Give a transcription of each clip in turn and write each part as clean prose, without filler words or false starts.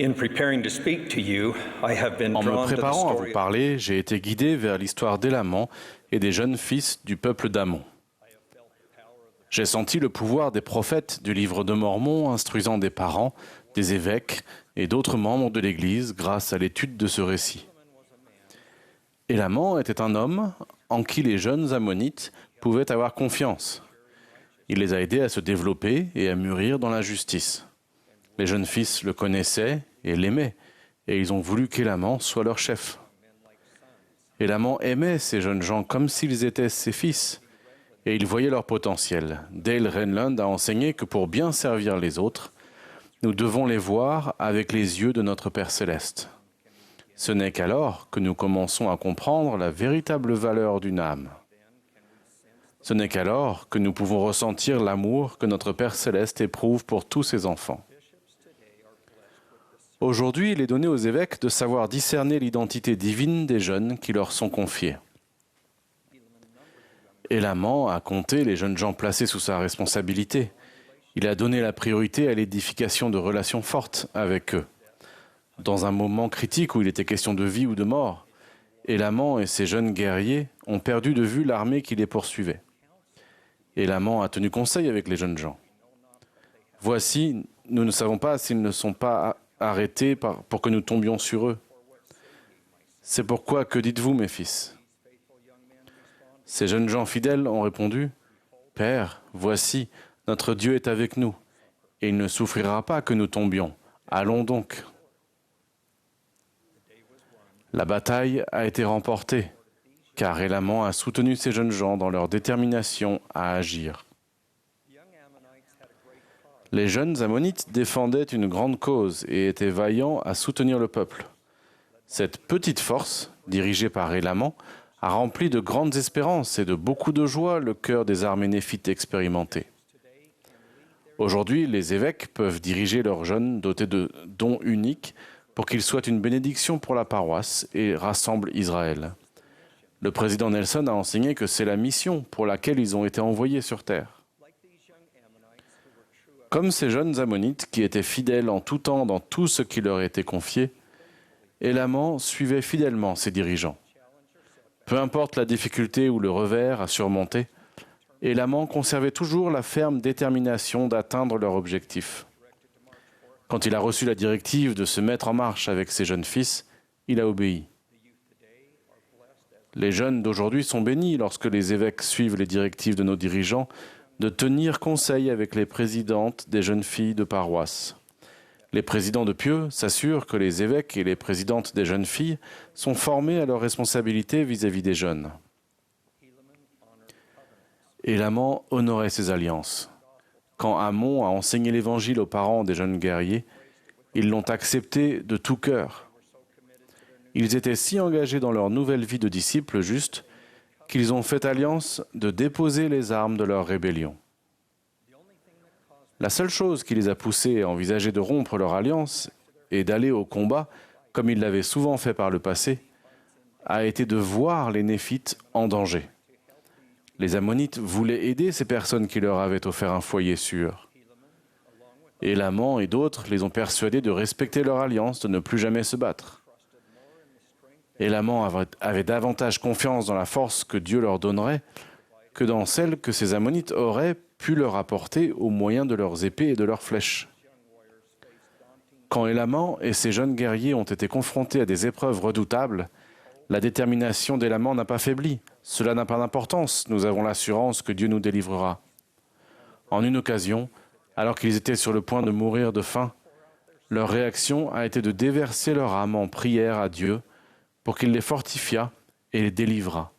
In preparing to speak to you, I have been En me drawn to the préparant à vous story. parler, j'ai été guidé vers l'histoire d'Élaman et des jeunes fils du peuple d'Amon. J'ai senti le pouvoir des prophètes du livre de Mormon instruisant des parents, des évêques et d'autres membres de l'Église grâce à l'étude de ce récit. Élaman était un homme en qui les jeunes ammonites pouvaient avoir confiance. Il les a aidés à se développer et à mûrir dans la justice. Les jeunes fils le connaissaient et l'aimaient, et ils ont voulu qu'Élaman soit leur chef. Élaman aimait ces jeunes gens comme s'ils étaient ses fils, et il voyait leur potentiel. Dale Renlund a enseigné que pour bien servir les autres, nous devons les voir avec les yeux de notre Père céleste. Ce n'est qu'alors que nous commençons à comprendre la véritable valeur d'une âme. Ce n'est qu'alors que nous pouvons ressentir l'amour que notre Père céleste éprouve pour tous ses enfants. Aujourd'hui, il est donné aux évêques de savoir discerner l'identité divine des jeunes qui leur sont confiés. Élaman a compté les jeunes gens placés sous sa responsabilité. Il a donné la priorité à l'édification de relations fortes avec eux. Dans un moment critique où il était question de vie ou de mort, Élaman et ses jeunes guerriers ont perdu de vue l'armée qui les poursuivait. Élaman a tenu conseil avec les jeunes gens. Voici, nous ne savons pas s'ils ne sont pas arrêtés pour que nous tombions sur eux. C'est pourquoi, que dites-vous, mes fils ? Ces jeunes gens fidèles ont répondu, « Père, voici, notre Dieu est avec nous, et il ne souffrira pas que nous tombions. Allons donc. » La bataille a été remportée, car Élaman a soutenu ces jeunes gens dans leur détermination à agir. Les jeunes Ammonites défendaient une grande cause et étaient vaillants à soutenir le peuple. Cette petite force, dirigée par Élaman, a rempli de grandes espérances et de beaucoup de joie le cœur des armées néphites expérimentées. Aujourd'hui, les évêques peuvent diriger leurs jeunes dotés de dons uniques pour qu'ils soient une bénédiction pour la paroisse et rassemblent Israël. Le président Nelson a enseigné que c'est la mission pour laquelle ils ont été envoyés sur terre. Comme ces jeunes Ammonites qui étaient fidèles en tout temps dans tout ce qui leur était confié, Élaman suivait fidèlement ses dirigeants. Peu importe la difficulté ou le revers à surmonter, Élaman conservait toujours la ferme détermination d'atteindre leur objectif. Quand il a reçu la directive de se mettre en marche avec ses jeunes fils, il a obéi. Les jeunes d'aujourd'hui sont bénis lorsque les évêques suivent les directives de nos dirigeants de tenir conseil avec les présidentes des jeunes filles de paroisse. Les présidents de pieux s'assurent que les évêques et les présidentes des jeunes filles sont formés à leurs responsabilités vis-à-vis des jeunes. Élaman honorait ses alliances. Quand Amon a enseigné l'Évangile aux parents des jeunes guerriers, ils l'ont accepté de tout cœur. Ils étaient si engagés dans leur nouvelle vie de disciples justes qu'ils ont fait alliance de déposer les armes de leur rébellion. La seule chose qui les a poussés à envisager de rompre leur alliance et d'aller au combat, comme ils l'avaient souvent fait par le passé, a été de voir les Néphites en danger. Les Ammonites voulaient aider ces personnes qui leur avaient offert un foyer sûr. Élaman et d'autres les ont persuadés de respecter leur alliance, de ne plus jamais se battre. Élaman avait davantage confiance dans la force que Dieu leur donnerait que dans celle que ces Ammonites auraient pu leur apporter au moyen de leurs épées et de leurs flèches. Quand Élaman et ses jeunes guerriers ont été confrontés à des épreuves redoutables, la détermination d'Élaman n'a pas faibli. Cela n'a pas d'importance, nous avons l'assurance que Dieu nous délivrera. En une occasion, alors qu'ils étaient sur le point de mourir de faim, leur réaction a été de déverser leur âme en prière à Dieu pour qu'il les fortifiât et les délivrât.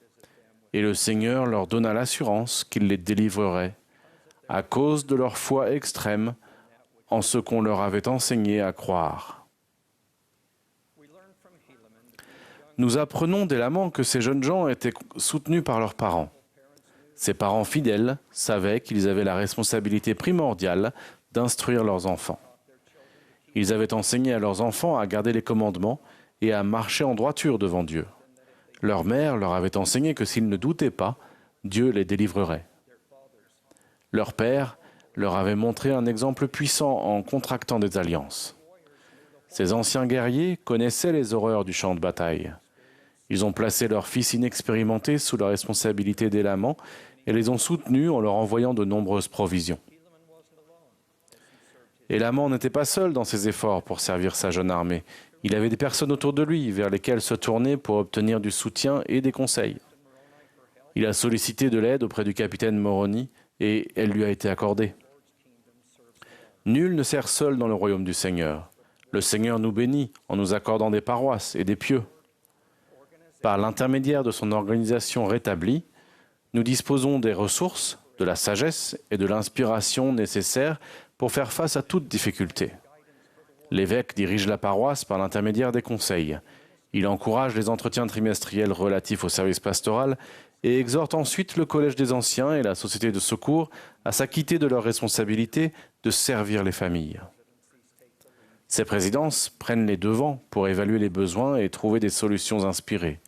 Et le Seigneur leur donna l'assurance qu'il les délivrerait, à cause de leur foi extrême en ce qu'on leur avait enseigné à croire. Nous apprenons d'Élaman que ces jeunes gens étaient soutenus par leurs parents. Ces parents fidèles savaient qu'ils avaient la responsabilité primordiale d'instruire leurs enfants. Ils avaient enseigné à leurs enfants à garder les commandements et à marcher en droiture devant Dieu. Leur mère leur avait enseigné que s'ils ne doutaient pas, Dieu les délivrerait. Leur père leur avait montré un exemple puissant en contractant des alliances. Ces anciens guerriers connaissaient les horreurs du champ de bataille. Ils ont placé leurs fils inexpérimentés sous la responsabilité d'Élaman et les ont soutenus en leur envoyant de nombreuses provisions. Élaman n'était pas seul dans ses efforts pour servir sa jeune armée. Il avait des personnes autour de lui vers lesquelles se tourner pour obtenir du soutien et des conseils. Il a sollicité de l'aide auprès du capitaine Moroni et elle lui a été accordée. Nul ne sert seul dans le royaume du Seigneur. Le Seigneur nous bénit en nous accordant des paroisses et des pieux. Par l'intermédiaire de son organisation rétablie, nous disposons des ressources, de la sagesse et de l'inspiration nécessaires pour faire face à toute difficulté. L'évêque dirige la paroisse par l'intermédiaire des conseils. Il encourage les entretiens trimestriels relatifs au service pastoral et exhorte ensuite le Collège des Anciens et la Société de secours à s'acquitter de leur responsabilité de servir les familles. Ces présidences prennent les devants pour évaluer les besoins et trouver des solutions inspirées.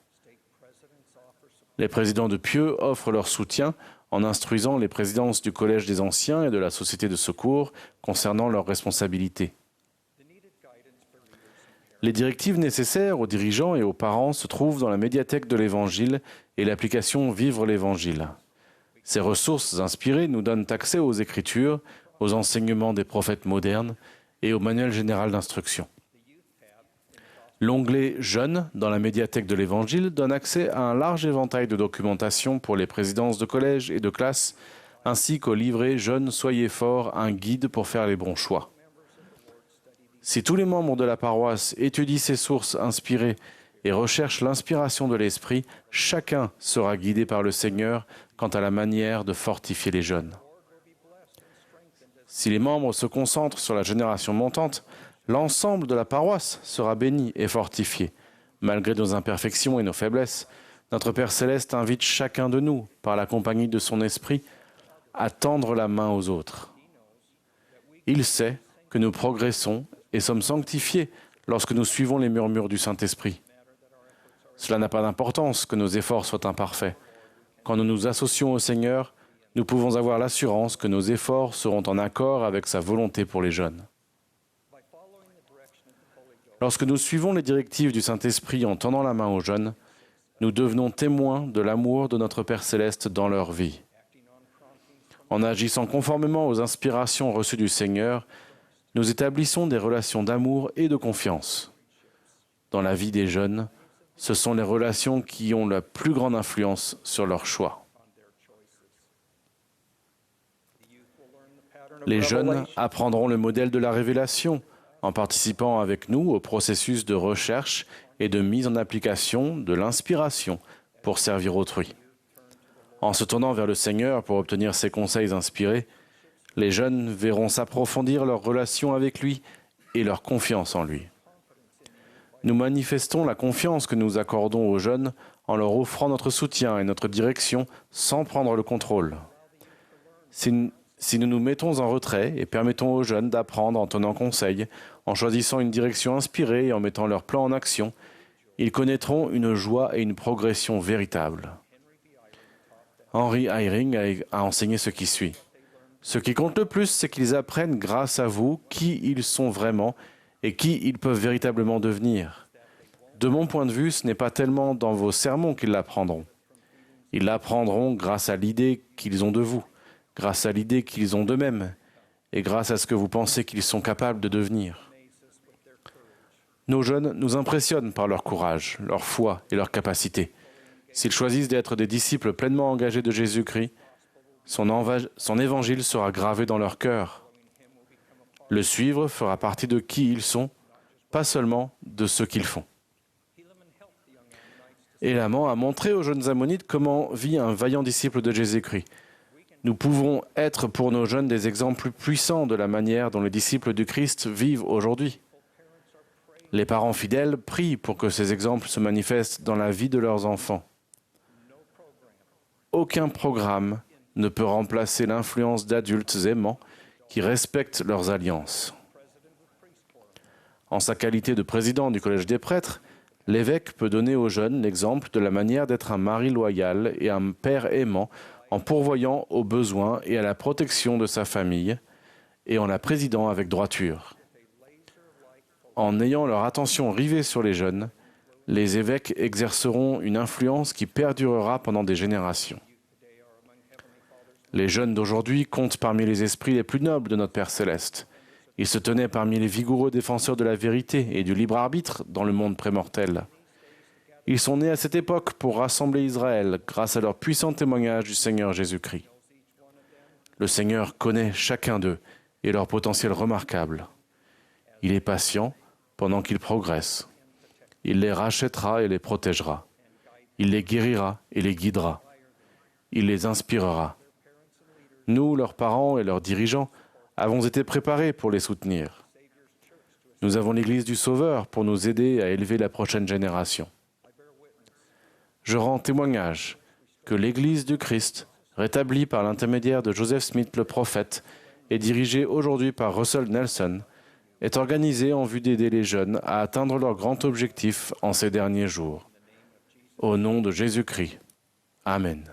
Les présidents de Pieux offrent leur soutien en instruisant les présidences du Collège des Anciens et de la Société de secours concernant leurs responsabilités. Les directives nécessaires aux dirigeants et aux parents se trouvent dans la médiathèque de l'Évangile et l'application Vivre l'Évangile. Ces ressources inspirées nous donnent accès aux Écritures, aux enseignements des prophètes modernes et au manuel général d'instruction. L'onglet Jeunes dans la médiathèque de l'Évangile donne accès à un large éventail de documentation pour les présidences de collèges et de classes, ainsi qu'au livret Jeunes, soyez forts, un guide pour faire les bons choix. Si tous les membres de la paroisse étudient ces sources inspirées et recherchent l'inspiration de l'Esprit, chacun sera guidé par le Seigneur quant à la manière de fortifier les jeunes. Si les membres se concentrent sur la génération montante, l'ensemble de la paroisse sera béni et fortifié. Malgré nos imperfections et nos faiblesses, notre Père Céleste invite chacun de nous, par la compagnie de son Esprit, à tendre la main aux autres. Il sait que nous progressons et sommes sanctifiés lorsque nous suivons les murmures du Saint-Esprit. Cela n'a pas d'importance que nos efforts soient imparfaits. Quand nous nous associons au Seigneur, nous pouvons avoir l'assurance que nos efforts seront en accord avec sa volonté pour les jeunes. Lorsque nous suivons les directives du Saint-Esprit en tendant la main aux jeunes, nous devenons témoins de l'amour de notre Père Céleste dans leur vie. En agissant conformément aux inspirations reçues du Seigneur, nous établissons des relations d'amour et de confiance. Dans la vie des jeunes, ce sont les relations qui ont la plus grande influence sur leurs choix. Les jeunes apprendront le modèle de la révélation en participant avec nous au processus de recherche et de mise en application de l'inspiration pour servir autrui. En se tournant vers le Seigneur pour obtenir ses conseils inspirés, les jeunes verront s'approfondir leur relation avec lui et leur confiance en lui. Nous manifestons la confiance que nous accordons aux jeunes en leur offrant notre soutien et notre direction sans prendre le contrôle. Si nous nous mettons en retrait et permettons aux jeunes d'apprendre en tenant conseil, en choisissant une direction inspirée et en mettant leur plan en action, ils connaîtront une joie et une progression véritables. Henry Eyring a enseigné ce qui suit. Ce qui compte le plus, c'est qu'ils apprennent grâce à vous qui ils sont vraiment et qui ils peuvent véritablement devenir. De mon point de vue, ce n'est pas tellement dans vos sermons qu'ils l'apprendront. Ils l'apprendront grâce à l'idée qu'ils ont de vous, grâce à l'idée qu'ils ont d'eux-mêmes et grâce à ce que vous pensez qu'ils sont capables de devenir. Nos jeunes nous impressionnent par leur courage, leur foi et leur capacité. S'ils choisissent d'être des disciples pleinement engagés de Jésus-Christ, son évangile sera gravé dans leur cœur. Le suivre fera partie de qui ils sont, pas seulement de ce qu'ils font. Élaman a montré aux jeunes ammonites comment vit un vaillant disciple de Jésus-Christ. Nous pouvons être pour nos jeunes des exemples puissants de la manière dont les disciples du Christ vivent aujourd'hui. Les parents fidèles prient pour que ces exemples se manifestent dans la vie de leurs enfants. Aucun programme ne peut remplacer l'influence d'adultes aimants qui respectent leurs alliances. En sa qualité de président du Collège des prêtres, l'évêque peut donner aux jeunes l'exemple de la manière d'être un mari loyal et un père aimant en pourvoyant aux besoins et à la protection de sa famille et en la présidant avec droiture. En ayant leur attention rivée sur les jeunes, les évêques exerceront une influence qui perdurera pendant des générations. Les jeunes d'aujourd'hui comptent parmi les esprits les plus nobles de notre Père céleste. Ils se tenaient parmi les vigoureux défenseurs de la vérité et du libre arbitre dans le monde prémortel. Ils sont nés à cette époque pour rassembler Israël grâce à leur puissant témoignage du Seigneur Jésus-Christ. Le Seigneur connaît chacun d'eux et leur potentiel remarquable. Il est patient pendant qu'ils progressent. Il les rachètera et les protégera. Il les guérira et les guidera. Il les inspirera. Nous, leurs parents et leurs dirigeants, avons été préparés pour les soutenir. Nous avons l'Église du Sauveur pour nous aider à élever la prochaine génération. Je rends témoignage que l'Église du Christ, rétablie par l'intermédiaire de Joseph Smith le prophète et dirigée aujourd'hui par Russell Nelson, est organisée en vue d'aider les jeunes à atteindre leur grand objectif en ces derniers jours. Au nom de Jésus-Christ. Amen.